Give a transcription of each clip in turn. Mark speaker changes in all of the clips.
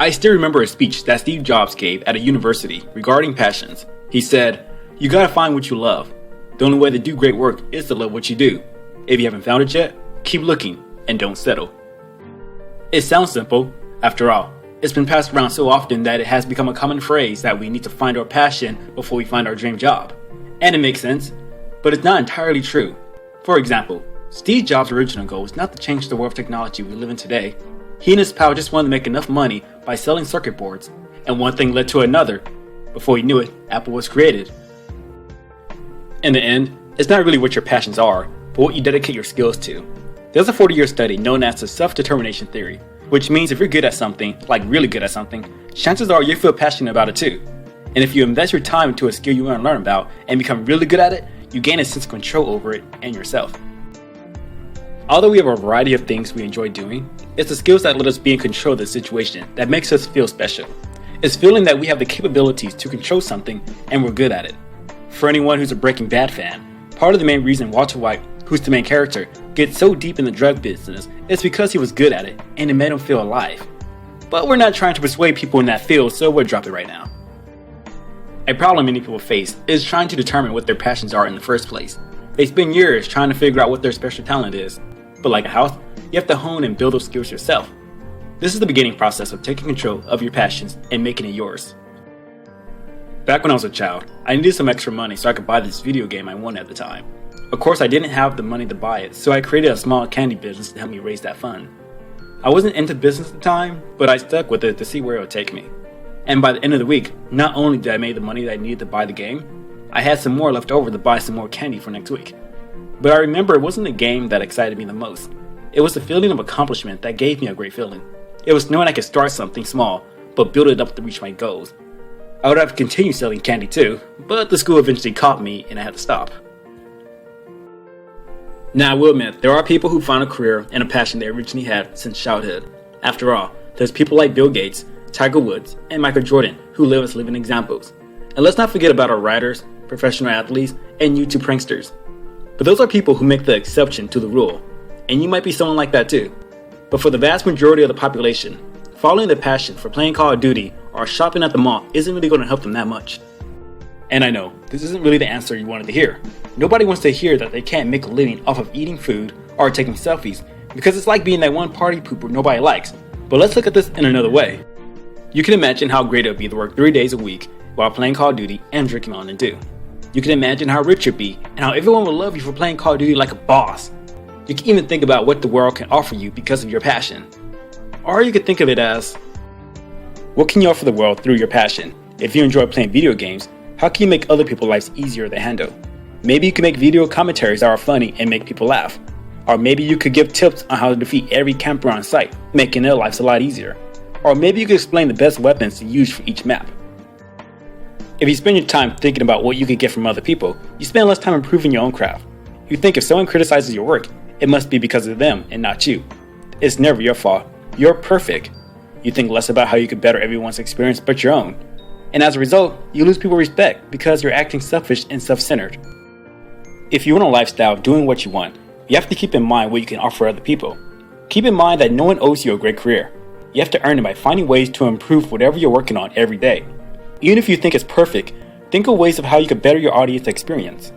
Speaker 1: I still remember a speech that Steve Jobs gave at a university regarding passions. He said, "You gotta find what you love. The only way to do great work is to love what you do. If you haven't found it yet, keep looking and don't settle." It sounds simple. After all, it's been passed around so often that it has become a common phrase that we need to find our passion before we find our dream job. And it makes sense, but it's not entirely true. For example, Steve Jobs' original goal was not to change the world of technology we live in today. He and his pal just wanted to make enough money by selling circuit boards, and one thing led to another. Before he knew it, Apple was created. In the end, it's not really what your passions are, but what you dedicate your skills to. There's a 40-year study known as the self-determination theory, which means if you're good at something, like really good at something, chances are you feel passionate about it too. And if you invest your time into a skill you want to learn about and become really good at it, you gain a sense of control over it and yourself. Although we have a variety of things we enjoy doing, it's the skills that let us be in control of the situation that makes us feel special. It's feeling that we have the capabilities to control something and we're good at it. For anyone who's a Breaking Bad fan, part of the main reason Walter White, who's the main character, gets so deep in the drug business is because he was good at it and it made him feel alive. But we're not trying to persuade people in that field, so we'll drop it right now. A problem many people face is trying to determine what their passions are in the first place. They spend years trying to figure out what their special talent is. But like a house, you have to hone and build those skills yourself. This is the beginning process of taking control of your passions and making it yours. Back when I was a child, I needed some extra money so I could buy this video game I wanted at the time. Of course, I didn't have the money to buy it, so I created a small candy business to help me raise that fund. I wasn't into business at the time, but I stuck with it to see where it would take me. And by the end of the week, not only did I make the money that I needed to buy the game, I had some more left over to buy some more candy for next week. But I remember it wasn't the game that excited me the most. It was the feeling of accomplishment that gave me a great feeling. It was knowing I could start something small, but build it up to reach my goals. I would have continued selling candy too, but the school eventually caught me and I had to stop. Now I will admit, there are people who find a career and a passion they originally had since childhood. After all, there's people like Bill Gates, Tiger Woods, and Michael Jordan who live as living examples. And let's not forget about our writers, professional athletes, and YouTube pranksters. But those are people who make the exception to the rule, and you might be someone like that too. But for the vast majority of the population, following their passion for playing Call of Duty or shopping at the mall isn't really going to help them that much. And I know, this isn't really the answer you wanted to hear. Nobody wants to hear that they can't make a living off of eating food or taking selfies, because it's like being that one party pooper nobody likes. But let's look at this in another way. You can imagine how great it would be to work 3 days a week while playing Call of Duty and drinking Mountain Dew. You can imagine how rich you'd be and how everyone would love you for playing Call of Duty like a boss. You can even think about what the world can offer you because of your passion. Or you could think of it as, what can you offer the world through your passion? If you enjoy playing video games, how can you make other people's lives easier to handle? Maybe you can make video commentaries that are funny and make people laugh. Or maybe you could give tips on how to defeat every camper on site, making their lives a lot easier. Or maybe you could explain the best weapons to use for each map. If you spend your time thinking about what you could get from other people, you spend less time improving your own craft. You think if someone criticizes your work, it must be because of them and not you. It's never your fault. You're perfect. You think less about how you could better everyone's experience but your own. And as a result, you lose people's respect because you're acting selfish and self-centered. If you want a lifestyle of doing what you want, you have to keep in mind what you can offer other people. Keep in mind that no one owes you a great career. You have to earn it by finding ways to improve whatever you're working on every day. Even if you think it's perfect, think of ways of how you could better your audience experience.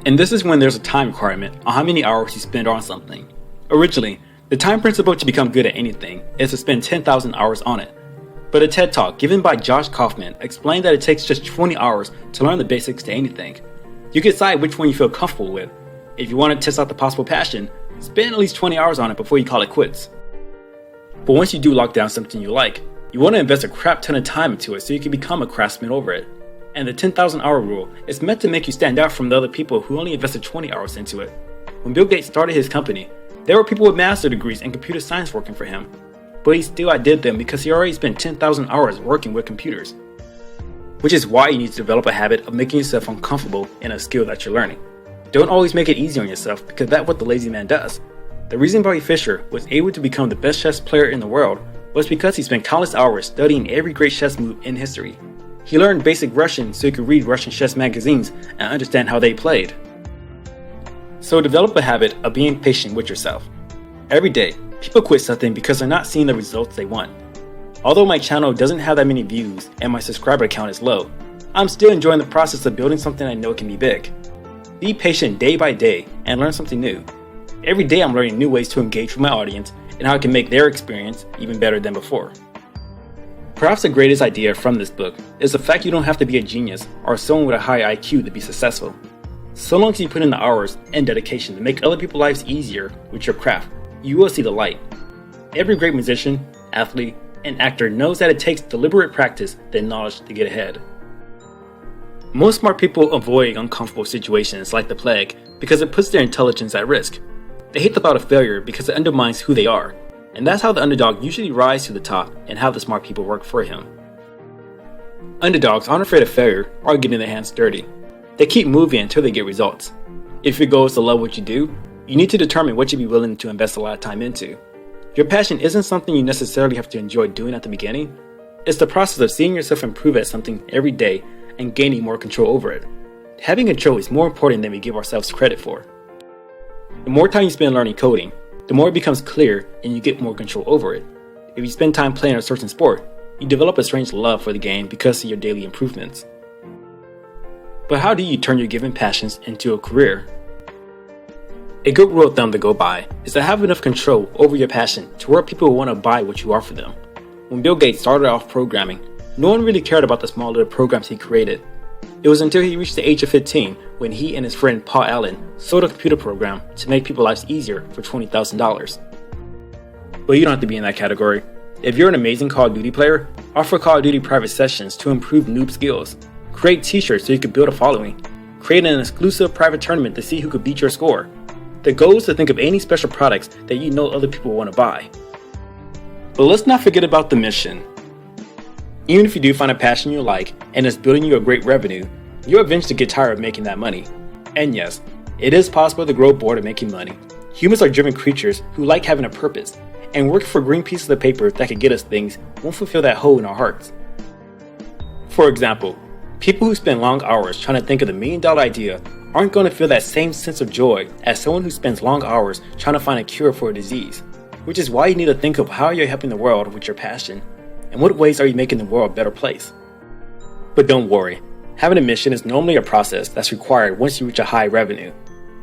Speaker 1: And this is when there's a time requirement on how many hours you spend on something. Originally, the time principle to become good at anything is to spend 10,000 hours on it. But a TED Talk given by Josh Kaufman explained that it takes just 20 hours to learn the basics to anything. You can decide which one you feel comfortable with. If you want to test out the possible passion, spend at least 20 hours on it before you call it quits. But once you do lock down something you like, you want to invest a crap ton of time into it so you can become a craftsman over it. And the 10,000 hour rule is meant to make you stand out from the other people who only invested 20 hours into it. When Bill Gates started his company, there were people with master's degrees in computer science working for him. But he still outdid them because he already spent 10,000 hours working with computers. Which is why you need to develop a habit of making yourself uncomfortable in a skill that you're learning. Don't always make it easy on yourself because that's what the lazy man does. The reason Bobby Fischer was able to become the best chess player in the world was because he spent countless hours studying every great chess move in history. He learned basic Russian so he could read Russian chess magazines and understand how they played. So develop a habit of being patient with yourself. Every day, people quit something because they're not seeing the results they want. Although my channel doesn't have that many views and my subscriber count is low, I'm still enjoying the process of building something I know can be big. Be patient day by day and learn something new. Every day I'm learning new ways to engage with my audience and how I can make their experience even better than before. Perhaps the greatest idea from this book is the fact you don't have to be a genius or someone with a high IQ to be successful. So long as you put in the hours and dedication to make other people's lives easier with your craft, you will see the light. Every great musician, athlete, and actor knows that it takes deliberate practice than knowledge to get ahead. Most smart people avoid uncomfortable situations like the plague because it puts their intelligence at risk. They hate the thought of failure because it undermines who they are, and that's how the underdog usually rises to the top and how the smart people work for him. Underdogs aren't afraid of failure or getting their hands dirty. They keep moving until they get results. If your goal is to love what you do, you need to determine what you'd be willing to invest a lot of time into. Your passion isn't something you necessarily have to enjoy doing at the beginning. It's the process of seeing yourself improve at something every day and gaining more control over it. Having control is more important than we give ourselves credit for. The more time you spend learning coding, the more it becomes clear and you get more control over it. If you spend time playing a certain sport, you develop a strange love for the game because of your daily improvements. But how do you turn your given passions into a career? A good rule of thumb to go by is to have enough control over your passion to where people will want to buy what you offer them. When Bill Gates started off programming, no one really cared about the small little programs he created. It was until he reached the age of 15 when he and his friend Paul Allen sold a computer program to make people's lives easier for $20,000. But you don't have to be in that category. If you're an amazing Call of Duty player, offer Call of Duty private sessions to improve noob skills. Create t-shirts so you can build a following. Create an exclusive private tournament to see who could beat your score. The goal is to think of any special products that you know other people want to buy. But let's not forget about the mission. Even if you do find a passion you like and it's building you a great revenue, you'll eventually get tired of making that money. And yes, it is possible to grow bored of making money. Humans are driven creatures who like having a purpose, and working for green pieces of paper that can get us things won't fulfill that hole in our hearts. For example, people who spend long hours trying to think of the million-dollar idea aren't going to feel that same sense of joy as someone who spends long hours trying to find a cure for a disease, which is why you need to think of how you're helping the world with your passion, and what ways are you making the world a better place. But don't worry, having a mission is normally a process that's required once you reach a high revenue.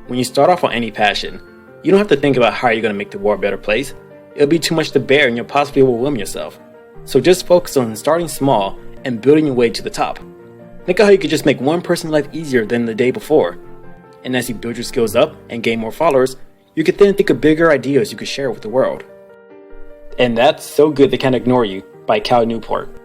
Speaker 1: When you start off on any passion, you don't have to think about how you're going to make the world a better place. It'll be too much to bear and you'll possibly overwhelm yourself. So just focus on starting small and building your way to the top. Think of how you could just make one person's life easier than the day before. And as you build your skills up and gain more followers, you could then think of bigger ideas you could share with the world. And that's So Good They Can't Ignore You by Cal Newport.